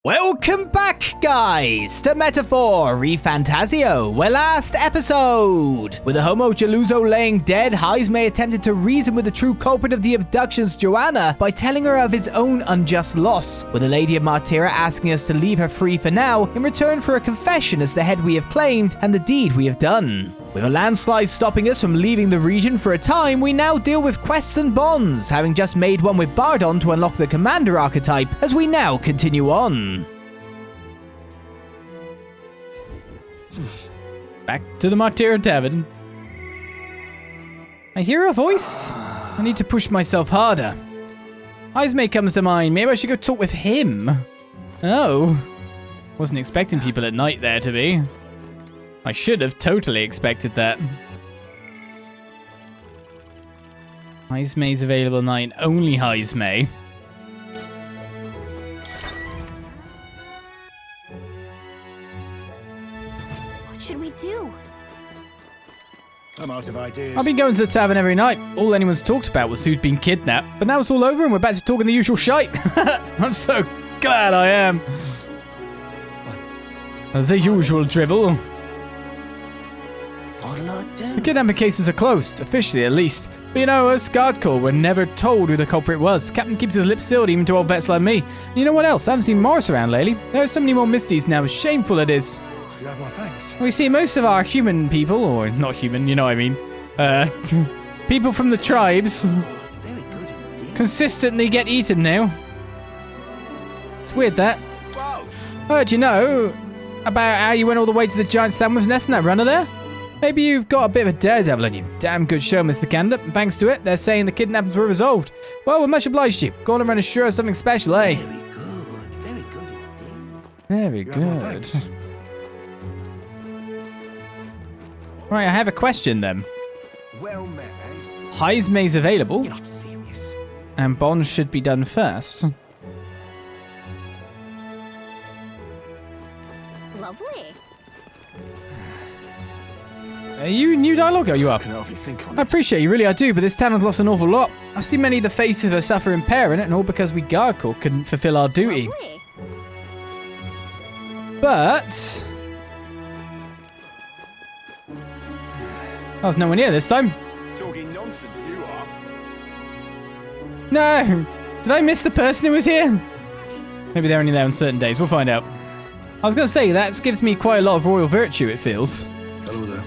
Welcome back, guys, to Metaphor Refantazio, where last episode, with the Homo Jaluso laying dead, Heismay attempted to reason with the true culprit of the abductions, Joanna, by telling her of his own unjust loss, with the Lady of Martira asking us to leave her free for now, in return for a confession as the head we have claimed and the deed we have done. With a landslide stopping us from leaving the region for a time, we now deal with quests and bonds, having just made one with Bardon to unlock the commander archetype, as we now continue on. Back to the Martira Tavern. I hear a voice. I need to push myself harder. Heismay comes to mind. Maybe I should go talk with him. Oh. Wasn't expecting people at night there to be. I should have totally expected that. Heismay's available night. Only Heismay. What should we do? I'm out of ideas. I've been going to the tavern every night. All anyone's talked about was who's been kidnapped. But now it's all over and we're back to talking the usual shite. I'm so glad I am. The usual drivel. What'll I do? The kidnapping cases are closed, officially at least. But you know, us guard corps were never told who the culprit was. Captain keeps his lips sealed even to old vets like me. And you know what else? I haven't seen Morris around lately. There are so many more misties now. Shameful it is. You have my thanks. We see most of our human people, or not human, you know what I mean. People from the tribes Very good indeed. consistently get eaten now. It's weird that. Whoa! Heard you know about how you went all the way to the giant sandwich nest in that runner there? Maybe you've got a bit of a daredevil in you. Damn good show, Mr. Candidate. And thanks to it, they're saying the kidnappings were resolved. Well, we're much obliged to you. Go on and run assure us something special, eh? Very good indeed. Very You have my good. thanks. Right, I have a question then. Well met, eh? Heismay's available, You're not serious. and bonds should be done first. Lovely. Are you new dialogue? Are you I up? can hardly think on I it. appreciate you, really I do, but this town has lost an awful lot. I've seen many of the faces of a suffering parent, and all because we guard corps couldn't fulfill our duty. Lovely. But I was nowhere near this time. Talking nonsense, you are. No! Did I miss the person who was here? Maybe they're only there on certain days. We'll find out. I was going to say, that gives me quite a lot of royal virtue, it feels. Hello there.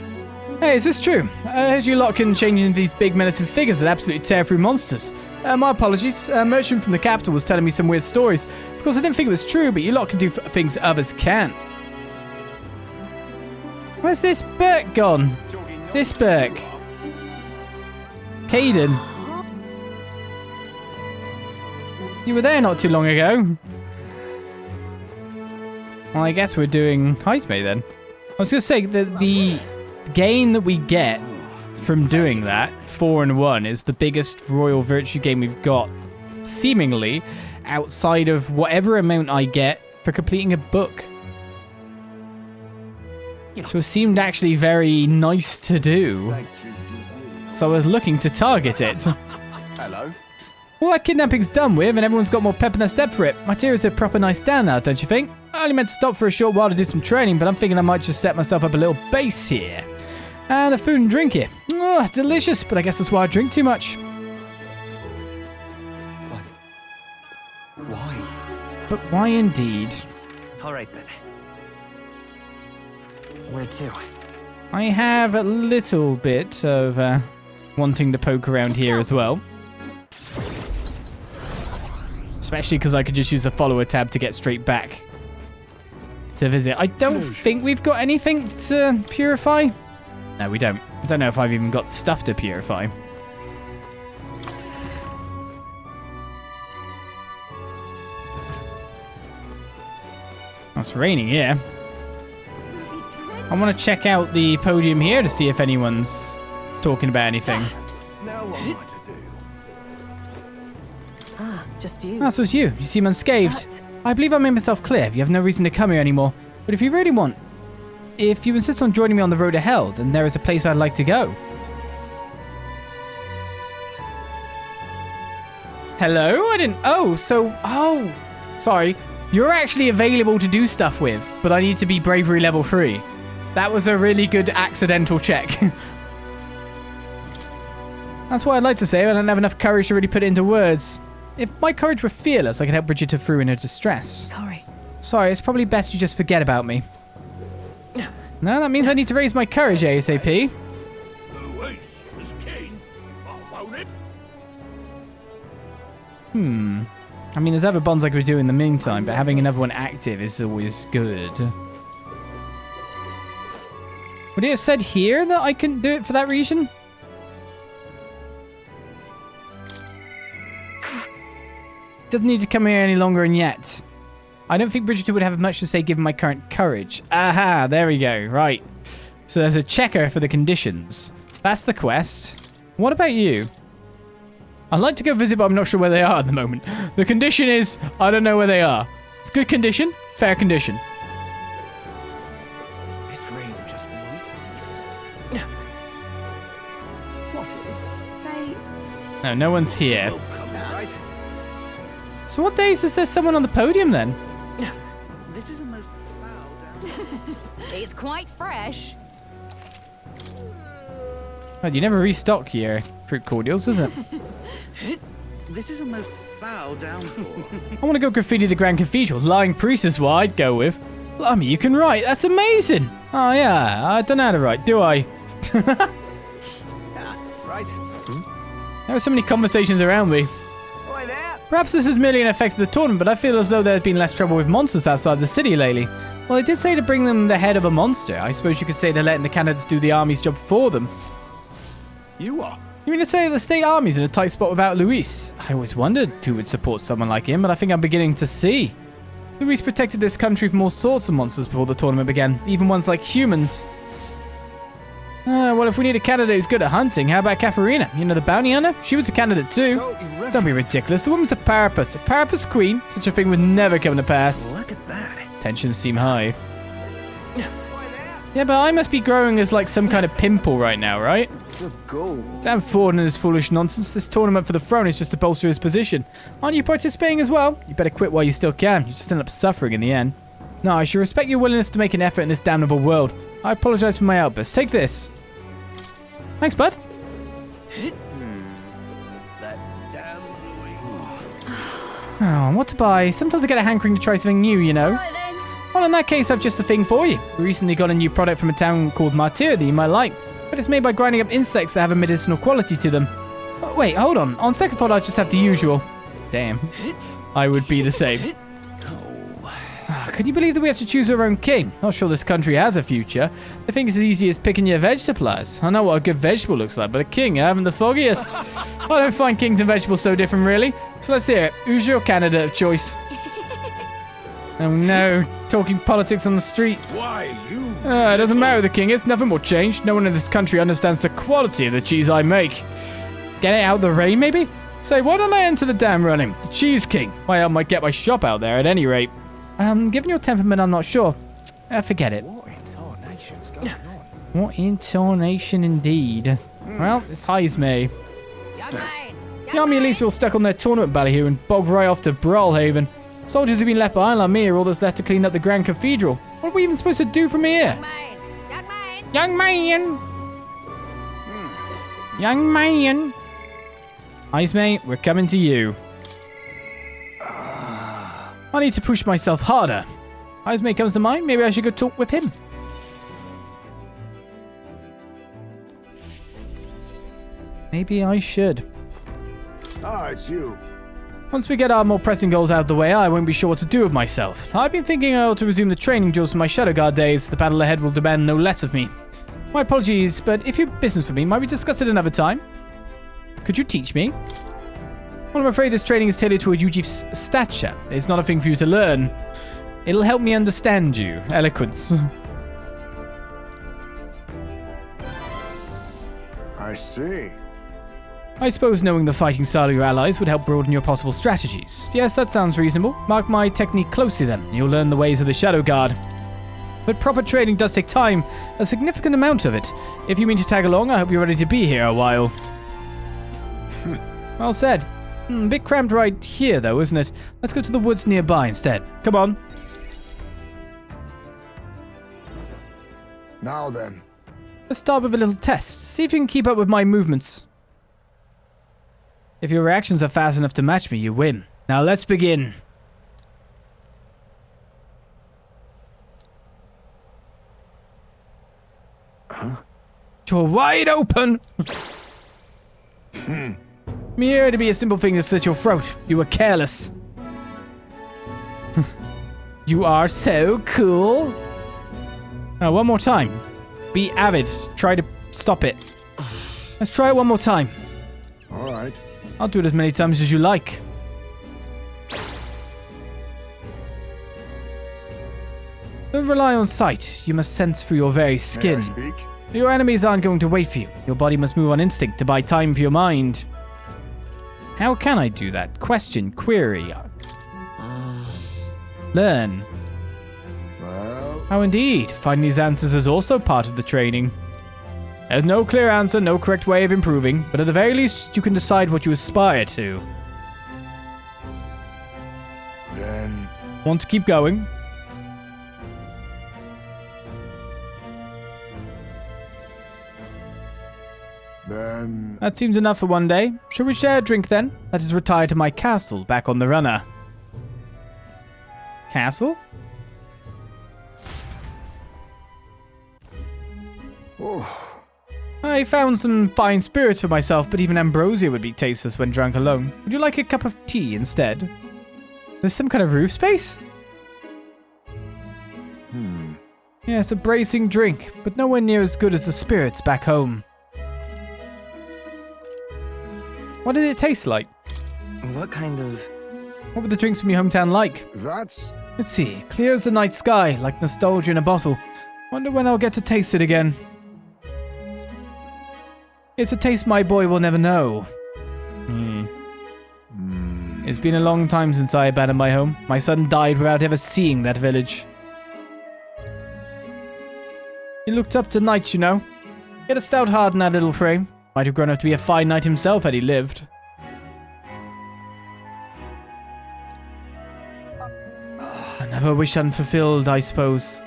Hey, is this true? I heard you lot can change into these big menacing figures that absolutely tear through monsters. My apologies. A merchant from the capital was telling me some weird stories. Of course, I didn't think it was true, but you lot can do things others can't. Where's this Burke gone? Talking This nonsense, Burke. you are. Caden. You were there not too long ago. Well, I guess we're doing Heismay then. I was going to say that the gain that we get from doing that, 4-1, is the biggest royal virtue gain we've got, seemingly, outside of whatever amount I get for completing a book. So it seemed actually very nice to do. Thank you. So I was looking to target it. Hello. Well, that kidnapping's done with, and everyone's got more pep in their step for it. Martira's a proper nice stand now, don't you think? I only meant to stop for a short while to do some training, but I'm thinking I might just set myself up a little base here. And the food and drink here. Oh, delicious, but I guess that's why I drink too much. Why? But why indeed? All right then. Where to? I have a little bit of wanting to poke around here as well. Especially because I could just use the follower tab to get straight back to visit. I don't think we've got anything to purify. No, we don't. I don't know if I've even got stuff to purify. Oh, it's raining here. I want to check out the podium here to see if anyone's talking about anything. Now what am I to do? Ah, just you. That was you. You seem unscathed. But- I believe I made myself clear. You have no reason to come here anymore. But if you really want, if you insist on joining me on the road to hell, then there is a place I'd like to go. Hello? I didn't... Oh, so... Oh. Sorry. You're actually available to do stuff with, but I need to be bravery level 3. That was a really good accidental check. That's what I'd like to say, but I don't have enough courage to really put it into words. If my courage were fearless, I could help Brigitte through in her distress. Sorry, it's probably best you just forget about me. No, that means I need to raise my courage ASAP. I mean, there's other bonds I could do in the meantime, but having another one active is always good. Would it have said here that I couldn't do it for that reason? Doesn't need to come here any longer and yet. I don't think Brigitte would have much to say given my current courage. Aha, there we go. Right. So there's a checker for the conditions. That's the quest. What about you? I'd like to go visit, but I'm not sure where they are at the moment. The condition is, I don't know where they are. It's good condition, fair condition. This rain just won't cease. What is it? Say, No, no one's here. Oh, come on, right? So what days is there someone on the podium then? This is a most foul down. it's quite fresh. God, you never restock your fruit cordials, is it? This is a most foul downpour. I want to go graffiti the Grand Cathedral. Lying priest is what I'd go with. Blimey, you can write. That's amazing. Oh, yeah. I don't know how to write, do I? Right. There are so many conversations around me. Oi there. Perhaps this is merely an effect of the tournament, but I feel as though there's been less trouble with monsters outside the city lately. Well, they did say to bring them the head of a monster. I suppose you could say they're letting the candidates do the army's job for them. You are. You mean to say the state army's in a tight spot without Luis? I always wondered who would support someone like him, but I think I'm beginning to see. Luis protected this country from all sorts of monsters before the tournament began, even ones like humans. Well, if we need a candidate who's good at hunting, how about Katharina? You know, the bounty hunter? She was a candidate too. So irreverent. Don't be ridiculous. The woman's a parapus queen. Such a thing would never come to pass. Look at that. Tensions seem high. Yeah, but I must be growing as like some kind of pimple right now, right? Good goal. Damn Ford and his foolish nonsense. This tournament for the throne is just to bolster his position. Aren't you participating as well? You better quit while you still can. You just end up suffering in the end. No, I should respect your willingness to make an effort in this damnable world. I apologize for my outburst. Take this. Thanks, bud. That damn Oh, what to buy? Sometimes I get a hankering to try something new, you know. Right then. Well, in that case, I've just the thing for you. We recently got a new product from a town called Martira that you might like. But it's made by grinding up insects that have a medicinal quality to them. Oh, wait, hold on. On second thought, I'll just have the usual. Damn. I would be the same. Can you believe that we have to choose our own king? Not sure this country has a future. I think it's as easy as picking your veg supplies. I know what a good vegetable looks like, but a king, I haven't the foggiest. I don't find kings and vegetables so different, really. So let's hear it. Who's your candidate of choice? Oh no, talking politics on the street. Why you? It doesn't matter who the king is, nothing will change. No one in this country understands the quality of the cheese I make. Get it out of the rain, maybe? Say, why don't I enter the dam running? The Cheese King. Well, I might get my shop out there at any rate. Given your temperament, I'm not sure. Forget it. What intonation's going on? What intonation indeed. Well, it's Heismay. Young man. The army elites are all stuck on their tournament bally here and bogged right off to Brilehaven. Soldiers have been left behind like me are all that's left to clean up the Grand Cathedral. What are we even supposed to do from here? Young man. Young man. Young man! Young man! Heismay, we're coming to you. I need to push myself harder. Heismay comes to mind. Maybe I should go talk with him. Maybe I should. Ah, it's you. Once we get our more pressing goals out of the way, I won't be sure what to do with myself. I've been thinking I ought to resume the training drills from my Shadow Guard days. The battle ahead will demand no less of me. My apologies, but if you have business with me, might we discuss it another time? Could you teach me? Well, I'm afraid this training is tailored to a Yuji's stature. It's not a thing for you to learn. It'll help me understand you. Eloquence. I see. I suppose knowing the fighting style of your allies would help broaden your possible strategies. Yes, that sounds reasonable. Mark my technique closely then. You'll learn the ways of the Shadow Guard. But proper training does take time, a significant amount of it. If you mean to tag along, I hope you're ready to be here a while. Well said. A bit cramped right here, though, isn't it? Let's go to the woods nearby instead. Come on. Now then. Let's start with a little test. See if you can keep up with my movements. If your reactions are fast enough to match me, you win. Now let's begin. Huh? You're wide open. Mere to be a simple thing to slit your throat. You were careless. You are so cool. Now, one more time. Be avid. Try to stop it. Let's try it one more time. All right. I'll do it as many times as you like. Don't rely on sight. You must sense through your very skin. May I speak? Your enemies aren't going to wait for you. Your body must move on instinct to buy time for your mind. How can I do that? Question, query. Learn. Well, How indeed. Finding these answers is also part of the training. There's no clear answer, no correct way of improving, but at the very least, you can decide what you aspire to. then Want to keep going? That seems enough for one day. Shall we share a drink then? Let us retire to my castle, back on the runner. Castle? Oh, I found some fine spirits for myself, but even ambrosia would be tasteless when drunk alone. Would you like a cup of tea instead? There's some kind of roof space? Yes, a bracing drink, but nowhere near as good as the spirits back home. What did it taste like? What kind of... What were the drinks from your hometown like? that's... Let's see. Clear as the night sky, like nostalgia in a bottle. Wonder when I'll get to taste it again. It's a taste my boy will never know. It's been a long time since I abandoned my home. My son died without ever seeing that village. He looked up to knights, you know. He had a stout heart in that little frame. Might have grown up to be a fine knight himself had he lived. Another wish unfulfilled, I suppose.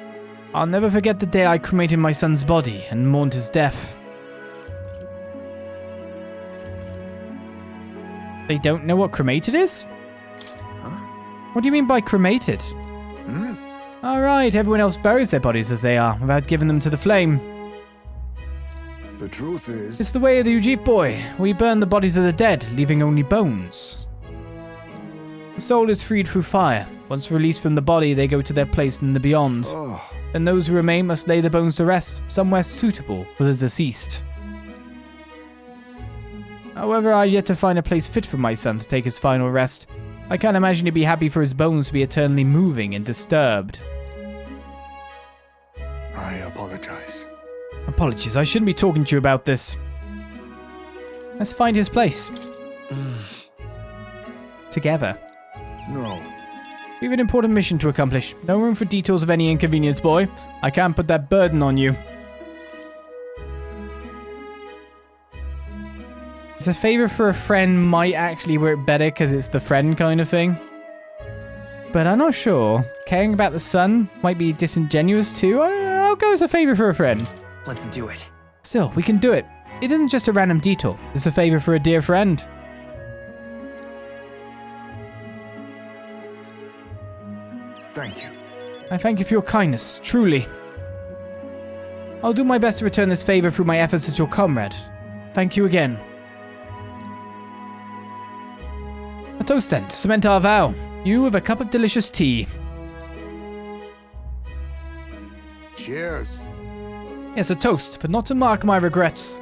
I'll never forget the day I cremated my son's body and mourned his death. They don't know what cremated is? Huh? What do you mean by cremated? Alright, everyone else buries their bodies as they are, without giving them to the flame. The truth is... It's the way of the Ujif boy. We burn the bodies of the dead, leaving only bones. The soul is freed through fire. Once released from the body, they go to their place in the beyond. Oh, Then those who remain must lay the bones to rest, somewhere suitable for the deceased. However, I've yet to find a place fit for my son to take his final rest. I can't imagine he'd be happy for his bones to be eternally moving and disturbed. I apologize. Apologies, I shouldn't be talking to you about this. Let's find his place. Together. No. We have an important mission to accomplish. No room for details of any inconvenience, boy. I can't put that burden on you. It's a favor for a friend might actually work better because it's the friend kind of thing. But I'm not sure. Caring about the son might be disingenuous too. I don't know. I'll go as a favor for a friend. Let's do it. Still, we can do it. It isn't just a random detour. It's a favor for a dear friend. Thank you. I thank you for your kindness, truly. I'll do my best to return this favor through my efforts as your comrade. Thank you again. A toast then, to cement our vow. You with a cup of delicious tea. Cheers. Yes, a toast, but not to mark my regrets.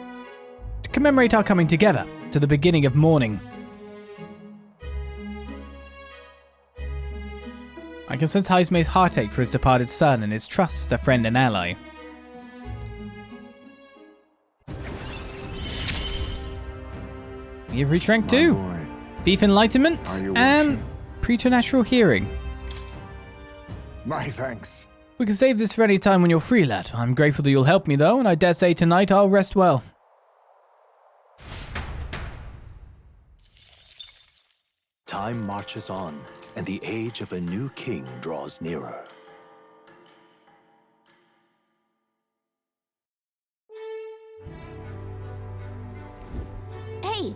To commemorate our coming together, to the beginning of mourning. I can sense Heismay's heartache for his departed son and his trust as a friend and ally. We have reached rank 2. Boy. Thief Enlightenment Are you and watching? Preternatural Hearing. My thanks. We can save this for any time when you're free, lad. I'm grateful that you'll help me though, and I dare say tonight I'll rest well. Time marches on, and the age of a new king draws nearer. Hey,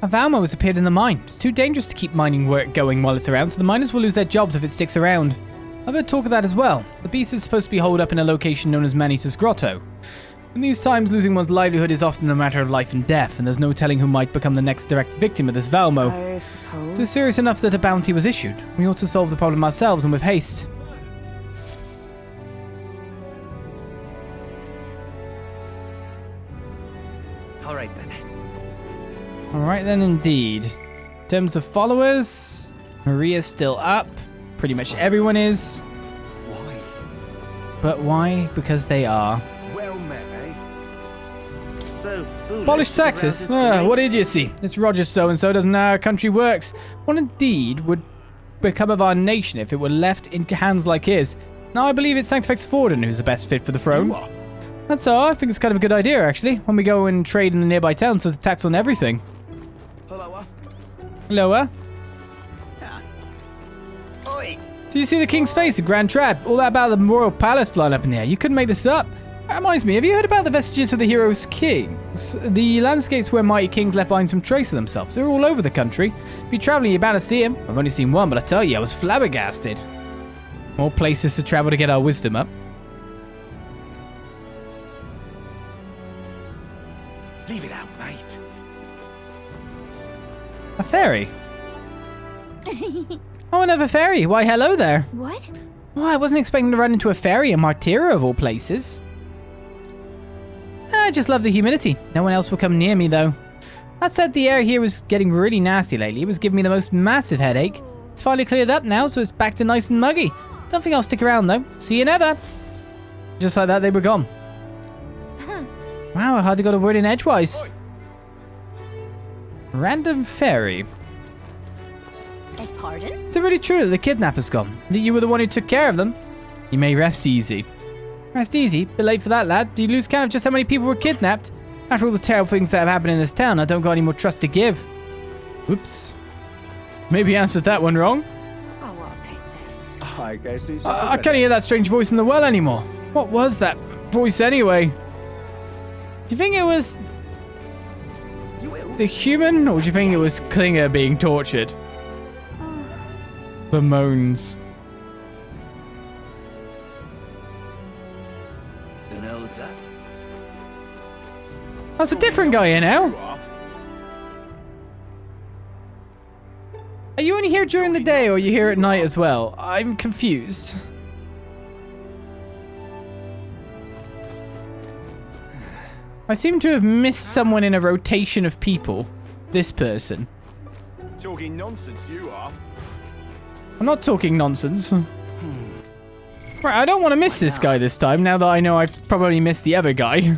A Valmo has appeared in the mine. It's too dangerous to keep mining work going while it's around, so the miners will lose their jobs if it sticks around. I've heard talk of that as well. The beast is supposed to be holed up in a location known as Manitas Grotto. In these times, losing one's livelihood is often a matter of life and death, and there's no telling who might become the next direct victim of this Valmo. I suppose. It is serious enough that a bounty was issued. We ought to solve the problem ourselves and with haste. All right then. Alright then, indeed. In terms of followers, Maria's still up. Pretty much everyone is. Why? But why? Because they are. Well met, eh? So foolish. Abolish to rouse taxes? his great- What idiocy. It's Roger's so-and-so doesn't know how our country works. What indeed would become of our nation if it were left in hands like his? Now I believe it's Sanctifex Forden who's the best fit for the throne. You are. That's all. I think it's kind of a good idea, actually. When we go and trade in the nearby towns, there's a tax on everything. Hello. Lower. Oi. Did you see the king's face at Grand Trap? All that about the royal palace flying up in the air. You couldn't make this up. That reminds me, have you heard about the vestiges of the heroes' kings? The landscapes where mighty kings left behind some trace of themselves. They're all over the country. If you're traveling, you're bound to see them. I've only seen one, but I tell you, I was flabbergasted. More places to travel to get our wisdom up. Leave it out, mate. A fairy? Oh, another fairy. Why, hello there. what? Oh, I wasn't expecting to run into a fairy in Martira, of all places. I just love the humidity. No one else will come near me, though. That said, the air here was getting really nasty lately. It was giving me the most massive headache. It's finally cleared up now, so it's back to nice and muggy. Don't think I'll stick around, though. See you never. Just like that, they were gone. Wow, I hardly got a word in edgewise. Random fairy. Pardon? Is it really true that the kidnapper's gone? That you were the one who took care of them? You may rest easy. Rest easy? Bit late for that, lad. Do you lose count of just how many people were kidnapped? After all the terrible things that have happened in this town, I don't got any more trust to give. Oops. Maybe I answered that one wrong. Oh, what a pity. I guess he's I can't hear that strange voice in the well anymore. What was that voice anyway? Do you think it was You will. the human, or do you think it was Klinger being tortured? The moans. That's a different guy here now. Are you only here during the day, or are you here at night as well? I'm confused. I seem to have missed someone in a rotation of people. This person. Talking nonsense, you are. I'm not talking nonsense. Right, I don't want to miss this guy this time, now that I know I've probably missed the other guy.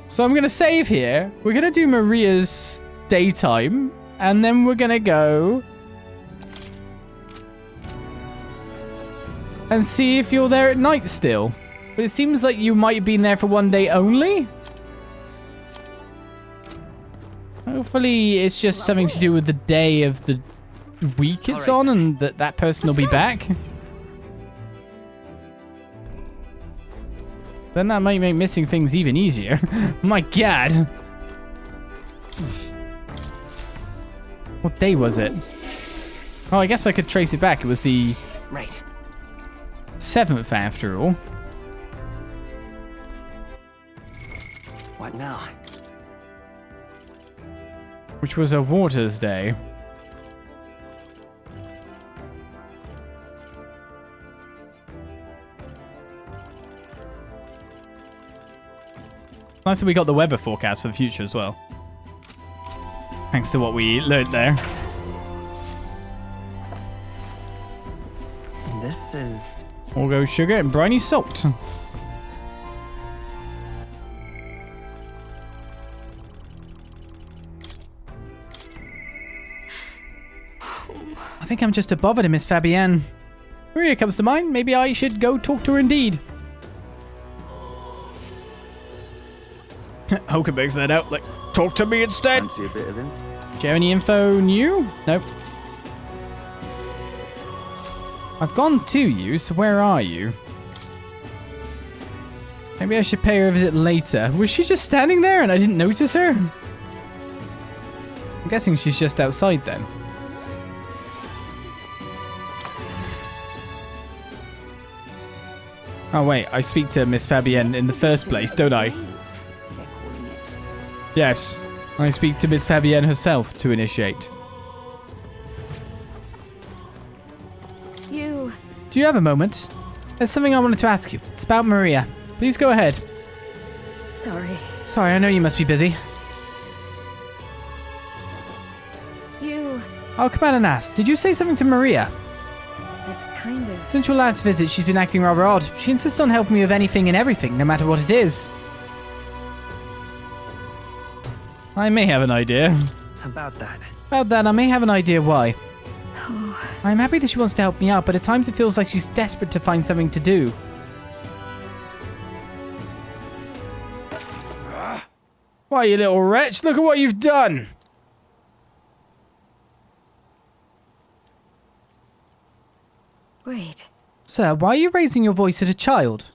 So I'm going to save here. We're going to do Maria's daytime, and then we're going to go and see if you're there at night still. But it seems like you might have been there for one day only. Hopefully it's just something to do with the day of the week it's on, and that person will be back. Then that might make missing things even easier. My god. What day was it? Oh, I guess I could trace it back. It was the Right. 7th after all. What now? Which was a Waters Day. Nice that we got the weather forecast for the future as well. Thanks to what we learned there. This is... Orgo sugar and briny salt. I think I'm just a bother to Miss Fabienne. Maria comes to mind. Maybe I should go talk to her indeed. Hoka makes that out. Like, talk to me instead. Fancy a bit of info? Do you have any info new? Nope. I've gone to you, so where are you? Maybe I should pay her a visit later. Was she just standing there and I didn't notice her? I'm guessing she's just outside then. Oh wait, I speak to Miss Fabienne in the first place, don't I? They're calling it. Yes, I speak to Miss Fabienne herself to initiate. You. Do you have a moment? There's something I wanted to ask you. It's about Maria. Please go ahead. Sorry. Sorry, I know you must be busy. You. I'll come out and ask. Did you say something to Maria? It's kind of. Since your last visit, she's been acting rather odd. She insists on helping me with anything and everything, no matter what it is. I may have an idea. About that. About that, I may have an idea why. Oh, I'm happy that she wants to help me out, but at times it feels like she's desperate to find something to do. Why, you little wretch? Look at what you've done! wait. Sir, why are you raising your voice at a child?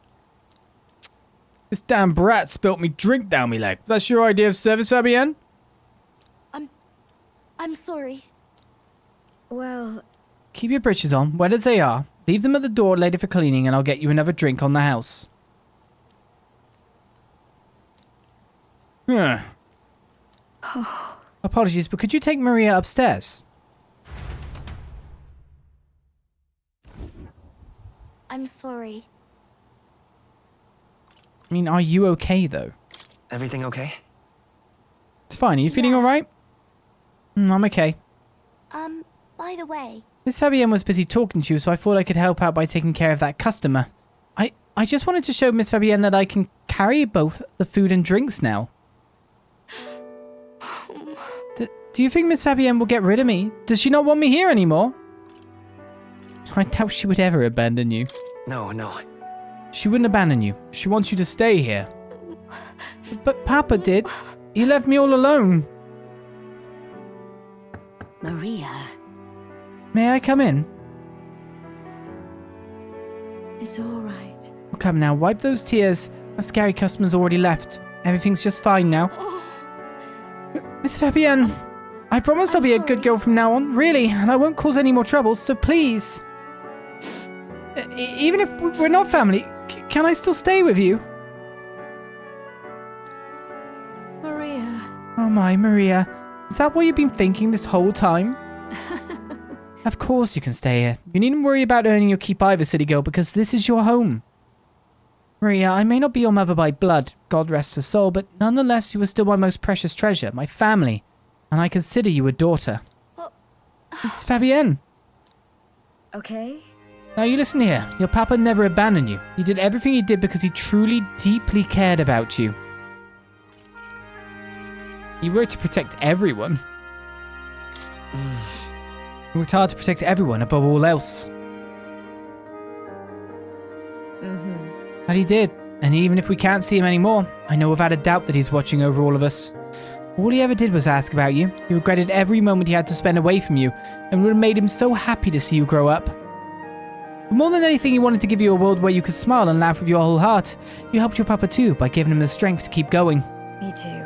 This damn brat spilt me drink down me leg. That's your idea of service, Fabienne? I'm sorry. Well, Keep your breeches on, wet as they are. Leave them at the door later for cleaning, and I'll get you another drink on the house. Huh. Apologies, but could you take Maria upstairs? I'm sorry. I mean, are you okay, though? Everything okay? It's fine. Are you feeling alright? I'm okay. By the way, Miss Fabienne was busy talking to you, so I thought I could help out by taking care of that customer. I just wanted to show Miss Fabienne that I can carry both the food and drinks now. Do you think Miss Fabienne will get rid of me? Does she not want me here anymore? I doubt she would ever abandon you. No. She wouldn't abandon you. She wants you to stay here. But Papa did. He left me all alone. Maria. May I come in? It's all right. Oh, come now, wipe those tears. A scary customer's already left. Everything's just fine now. Miss Fabienne, I promise I'll be a good girl from now on, really, and I won't cause any more trouble, so please. Even if we're not family, can I still stay with you? Maria. Oh my, Maria. Is that what you've been thinking this whole time? Of course you can stay here. You needn't worry about earning your keep either, city girl, because this is your home. Maria, I may not be your mother by blood, God rest her soul, but nonetheless you are still my most precious treasure, my family, and I consider you a daughter. It's Fabienne. Okay. Now you listen here. Your papa never abandoned you. He did everything he did because he truly, deeply cared about you. He worked to protect everyone. He worked hard to protect everyone above all else. But he did. And even if we can't see him anymore, I know without a doubt that he's watching over all of us. All he ever did was ask about you. He regretted every moment he had to spend away from you, and would have made him so happy to see you grow up. But more than anything, he wanted to give you a world where you could smile and laugh with your whole heart. You helped your papa too, by giving him the strength to keep going. Me too.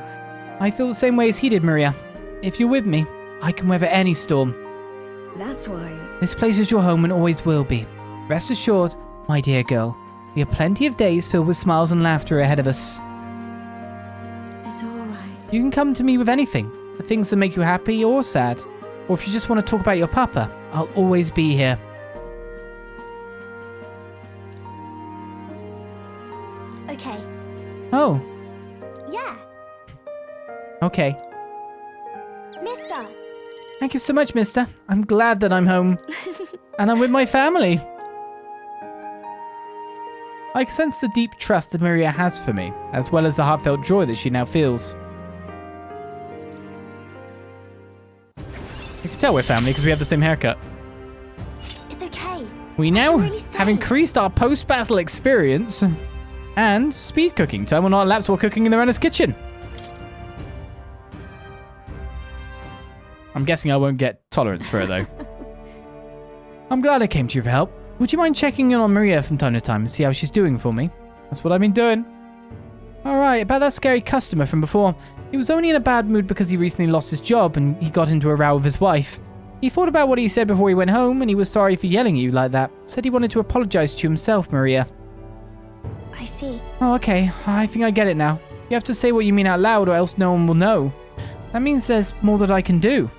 I feel the same way as he did, Maria. If you're with me, I can weather any storm. That's why. This place is your home and always will be. Rest assured, my dear girl, we have plenty of days filled with smiles and laughter ahead of us. It's all right. You can come to me with anything, the things that make you happy or sad. Or if you just want to talk about your papa, I'll always be here. okay. Oh, Yeah, okay. mister. Thank you so much, mister. I'm glad that I'm home. And I'm with my family. I can sense the deep trust that Maria has for me, as well as the heartfelt joy that she now feels. You can tell we're family because we have the same haircut. It's okay. We now really stay. have increased our post-battle experience and speed cooking. Time will not elapse while cooking in the Renner's kitchen. I'm guessing I won't get tolerance for it, though. I'm glad I came to you for help. Would you mind checking in on Maria from time to time and see how she's doing for me? That's what I've been doing. Alright, about that scary customer from before. He was only in a bad mood because he recently lost his job and he got into a row with his wife. He thought about what he said before he went home and he was sorry for yelling at you like that. Said he wanted to apologize to you himself, Maria. I see. Oh, okay. I think I get it now. You have to say what you mean out loud or else no one will know. That means there's more that I can do.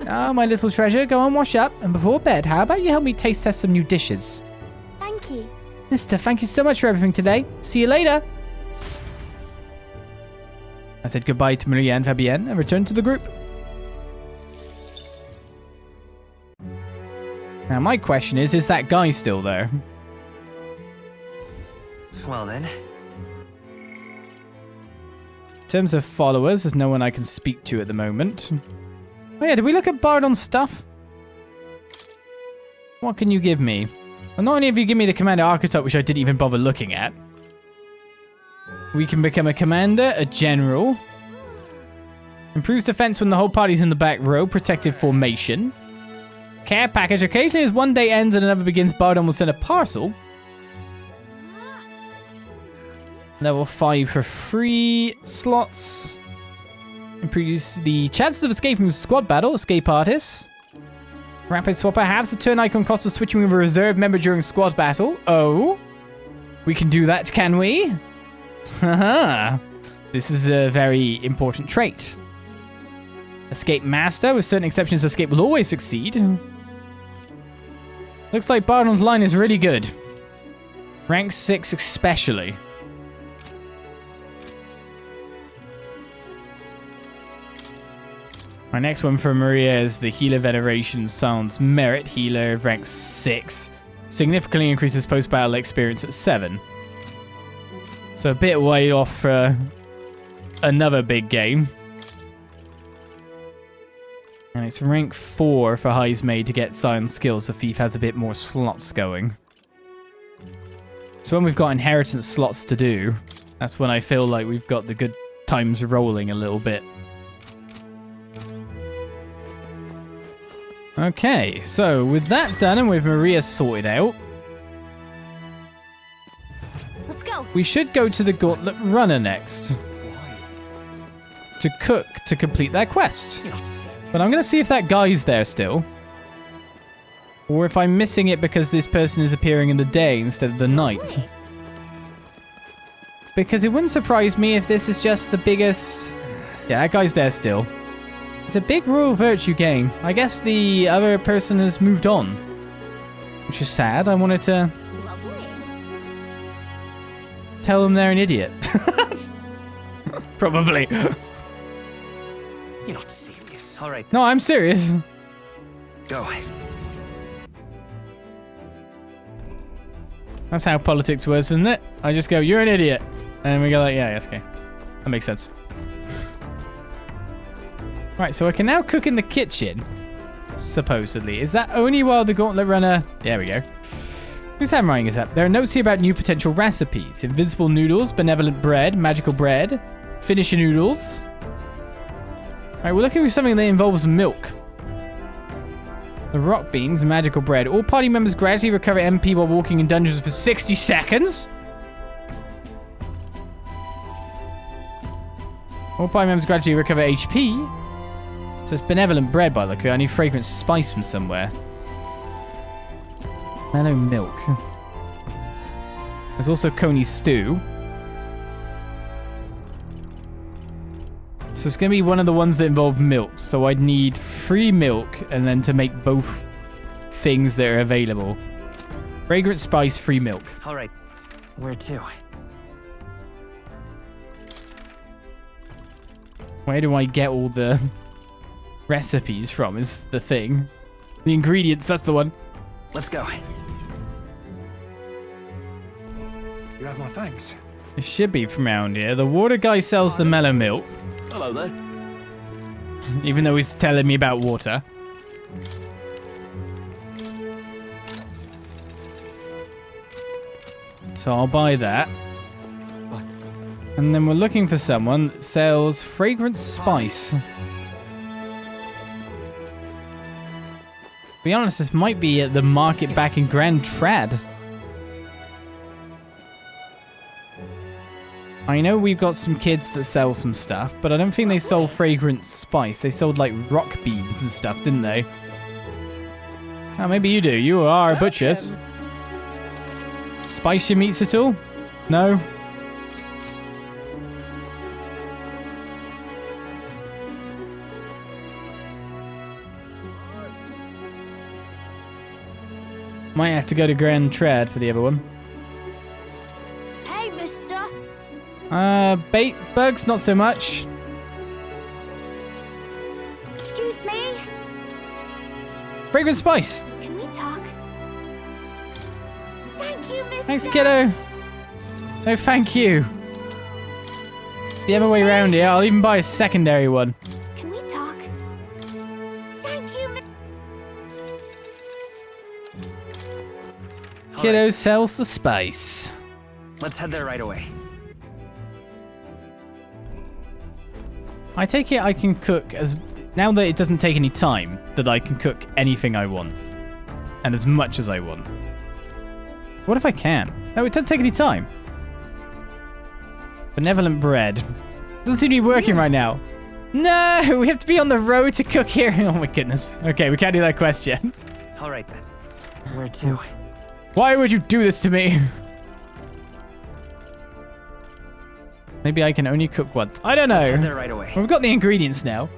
Ah, my little treasure, go on, wash up. And before bed, how about you help me taste test some new dishes? Thank you. Mister, thank you so much for everything today. See you later. I said goodbye to Maria and Fabienne and returned to the group. Now, my question is that guy still there? Well then. In terms of followers, there's no one I can speak to at the moment. Oh yeah, did we look at Bardon's stuff? What can you give me? Well, not only have you given me the commander archetype, which I didn't even bother looking at. We can become a commander, a general. Improves defense when the whole party's in the back row, protective formation. Care package. Occasionally as one day ends and another begins, Bardon will send a parcel. Level 5 for 3 slots. Improves the chances of escape from squad battle. Escape artist. Rapid swapper halves the turn icon cost of switching with a reserve member during squad battle. Oh. We can do that, can we? Haha. This is a very important trait. Escape master. With certain exceptions, escape will always succeed. Looks like Bardon's line is really good. Rank 6 especially. My next one for Maria is the Healer Veneration Sounds Merit. Healer, rank 6. Significantly increases post-battle experience at 7. So a bit way off for another big game. And it's rank 4 for Heismay to get science skills, so Thief has a bit more slots going. So when we've got inheritance slots to do, that's when I feel like we've got the good times rolling a little bit. Okay, so with that done and with Maria sorted out, Let's go. we should go to the Gauntlet Runner next. To cook to complete that quest. But I'm going to see if that guy's there still. Or if I'm missing it because this person is appearing in the day instead of the night. Because it wouldn't surprise me if this is just the biggest... Yeah, that guy's there still. It's a big royal virtue gain. I guess the other person has moved on. Which is sad. I wanted to... tell them they're an idiot. Probably. You're not serious. All right. No, I'm serious. Go. That's how politics works, isn't it? I just go, you're an idiot. And we go like, yeah, yes, okay. That makes sense. Right, so I can now cook in the kitchen. Supposedly. Is that only while the Gauntlet Runner... There we go. Whose handwriting is that? There are notes here about new potential recipes. Invincible noodles, benevolent bread, magical bread, finisher noodles. Alright, we're looking for something that involves milk. The rock beans, magical bread. All party members gradually recover MP while walking in dungeons for 60 seconds. All party members gradually recover HP. So it's benevolent bread by the look of it. I need fragrant spice from somewhere. Mellow milk. There's also coney stew. So it's going to be one of the ones that involve milk. So I'd need 3 milk and then to make both things that are available. Fragrant spice, 3 milk. All right. Where to? Where do I get all the recipes from is the thing. The ingredients, that's the one. Let's go. You have my thanks. It should be from around here. The water guy sells the mellow milk. Hello there. Even though he's telling me about water. So I'll buy that. And then we're looking for someone that sells fragrant spice. To be honest, this might be at the market back in Grand Trad. I know we've got some kids that sell some stuff, but I don't think they sold fragrant spice. They sold like rock beans and stuff, didn't they? Oh, maybe you do. You are butchers. Spice your meats at all? No? Might have to go to Grand Trad for the other one. Hey, mister. Bait bugs, not so much. Excuse me. Fragrant spice. Can we talk? Thank you, mister. Thanks, kiddo. No, thank you. The other way around here. I'll even buy a secondary one. Can we talk? Thank you, Kiddo sells the spice. Let's head there right away. I take it I can cook as... Now that it doesn't take any time, that I can cook anything I want. And as much as I want. What if I can? No, it doesn't take any time. Benevolent bread. Doesn't seem to be working right now. No, we have to be on the road to cook here. Oh my goodness. Okay, we can't do that quest yet. All right then. Where to? Why would you do this to me? Maybe I can only cook once. I don't Let's head know. there right away. Well, we've got the ingredients now.